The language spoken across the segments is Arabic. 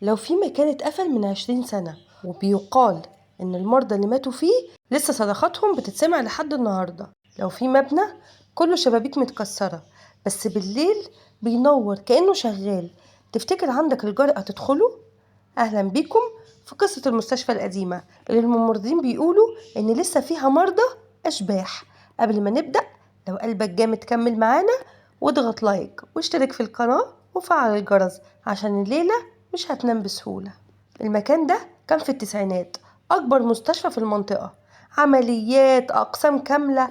لو في مكان اتقفل من 20 سنة وبيقال إن المرضى اللي ماتوا فيه لسه صرخاتهم بتتسمع لحد النهاردة، لو في مبنى كله شبابيك متكسرة بس بالليل بينور كأنه شغال، تفتكر عندك الجرأة تدخله؟ أهلا بيكم في قصة المستشفى القديمة اللي الممرضين بيقولوا إن لسه فيها مرضى أشباح. قبل ما نبدأ، لو قلبك جامد كمل معانا واضغط لايك واشترك في القناة وفعل الجرس عشان الليلة مش هتنام بسهولة. المكان ده كان في التسعينات أكبر مستشفى في المنطقة، عمليات أقسام كاملة،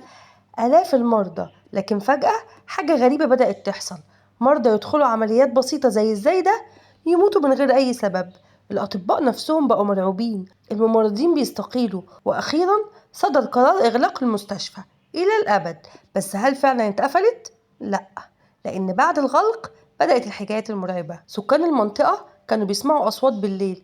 آلاف المرضى. لكن فجأة حاجة غريبة بدأت تحصل، مرضى يدخلوا عمليات بسيطة زي الزايدة يموتوا من غير أي سبب. الأطباء نفسهم بقوا مرعوبين، الممرضين بيستقيلوا، وأخيرا صدر قرار إغلاق المستشفى إلى الأبد. بس هل فعلا اتقفلت؟ لأ، لأن بعد الغلق بدأت الحكايات المرعبة. سكان المنطقة كانوا بيسمعوا أصوات بالليل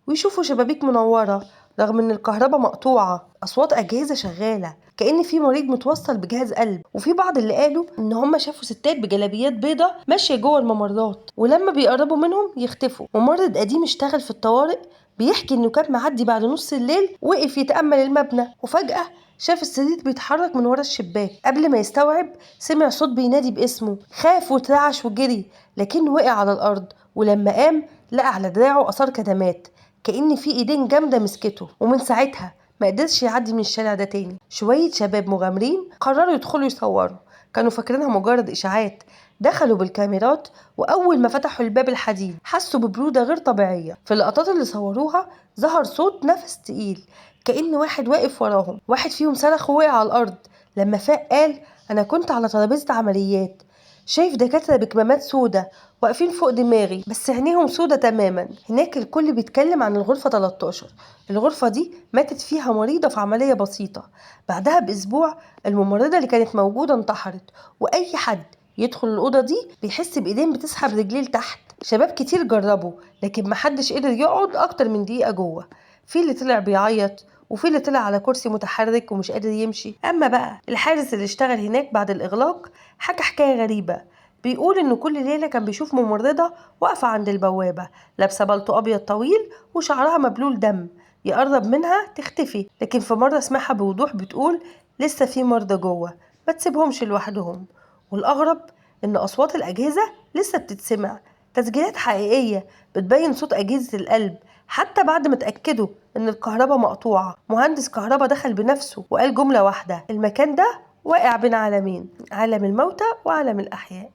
ويشوفوا شبابيك منورة رغم إن الكهرباء مقطوعة، أصوات أجهزة شغالة كأن في مريض متوصل بجهاز قلب. وفي بعض اللي قالوا إن هم شافوا ستات بجلابيات بيضة ماشية جوه الممرات، ولما بيقربوا منهم يختفوا. ممرض قديم اشتغل في الطوارئ بيحكي إنه كان معدي بعد نص الليل، وقف يتأمل المبنى وفجأة شاف السرير بيتحرك من ورا الشباك. قبل ما يستوعب سمع صوت بينادي باسمه، خاف وترعش وجري لكنه وقع على الأرض. ولما قام لقى على دراعه آثار كدمات كأن في ايدين جامدة مسكته، ومن ساعتها ما قدرش يعدي من الشارع ده تاني. شوية شباب مغامرين قرروا يدخلوا يصوروا، كانوا فاكرينها مجرد إشاعات. دخلوا بالكاميرات وأول ما فتحوا الباب الحديد حسوا ببرودة غير طبيعية. في اللقطات اللي صوروها ظهر صوت نفس تقيل كأن واحد واقف وراهم. واحد فيهم صرخ ووقع على الأرض. لما فاق قال أنا كنت على ترابيزة عمليات، شايف دكاترة بكمامات سودة واقفين فوق دماغي بس عينيهم سودة تماما. هناك الكل بيتكلم عن الغرفة 13، الغرفة دي ماتت فيها مريضة في عملية بسيطة. بعدها بأسبوع الممرضة اللي كانت موجودة انتحرت، وأي حد يدخل الأوضة دي بيحس بإيدين بتسحب رجليه لتحت. شباب كتير جربوا لكن محدش قدر يقعد أكتر من دقيقة جوه. في اللي طلع بيعيط وفي اللي طلع على كرسي متحرك ومش قادر يمشي. أما بقى الحارس اللي اشتغل هناك بعد الإغلاق حكى حكاية غريبة، بيقول إنه كل ليلة كان بيشوف ممرضة واقفة عند البوابة لابسة بالطو أبيض طويل وشعرها مبلول دم، يقرب منها تختفي. لكن في مرة سمعها بوضوح بتقول لسه في مرضى جوه ما تسيبهمش لوحدهم. والأغرب إن أصوات الأجهزة لسه بتتسمع، تسجيلات حقيقية بتبين صوت أجهزة القلب حتى بعد ما اتأكدوا إن الكهرباء مقطوعة. مهندس كهرباء دخل بنفسه وقال جملة واحدة، المكان ده واقع بين عالمين، عالم الموتى وعالم الأحياء.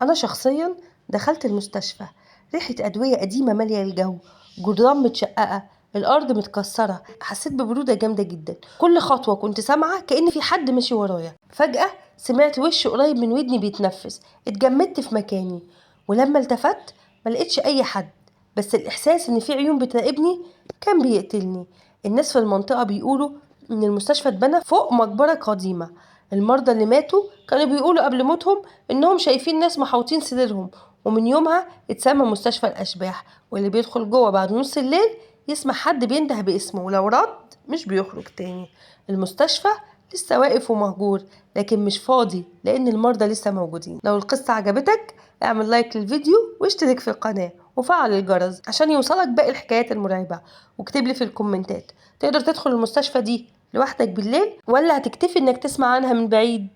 أنا شخصيا دخلت المستشفى، ريحة أدوية قديمة مالية الجو، جدران متشققة، الأرض متكسرة، حسيت ببرودة جامدة جدا. كل خطوة كنت سامعة كأن في حد ماشي ورايا. فجأة سمعت وش قريب من ودني بيتنفس، اتجمدت في مكاني، ولما التفت ملقتش أي حد، بس الإحساس إن في عيون بتراقبني كان بيقتلني. الناس في المنطقة بيقولوا إن المستشفى اتبنى فوق مقبرة قديمة. المرضى اللي ماتوا كانوا بيقولوا قبل موتهم إنهم شايفين ناس محاوطين سريرهم، ومن يومها اتسمى مستشفى الأشباح. واللي بيدخل جوه بعد نص الليل يسمع حد بينده باسمه، ولو رد مش بيخرج تاني. المستشفى لسه واقف ومهجور لكن مش فاضي لأن المرضى لسه موجودين. لو القصة عجبتك اعمل لايك للفيديو واشترك في القناة وفعل الجرس عشان يوصلك باقي الحكايات المرعبة، واكتب لي في الكومنتات تقدر تدخل المستشفى دي لوحدك بالليل ولا هتكتفي انك تسمع عنها من بعيد؟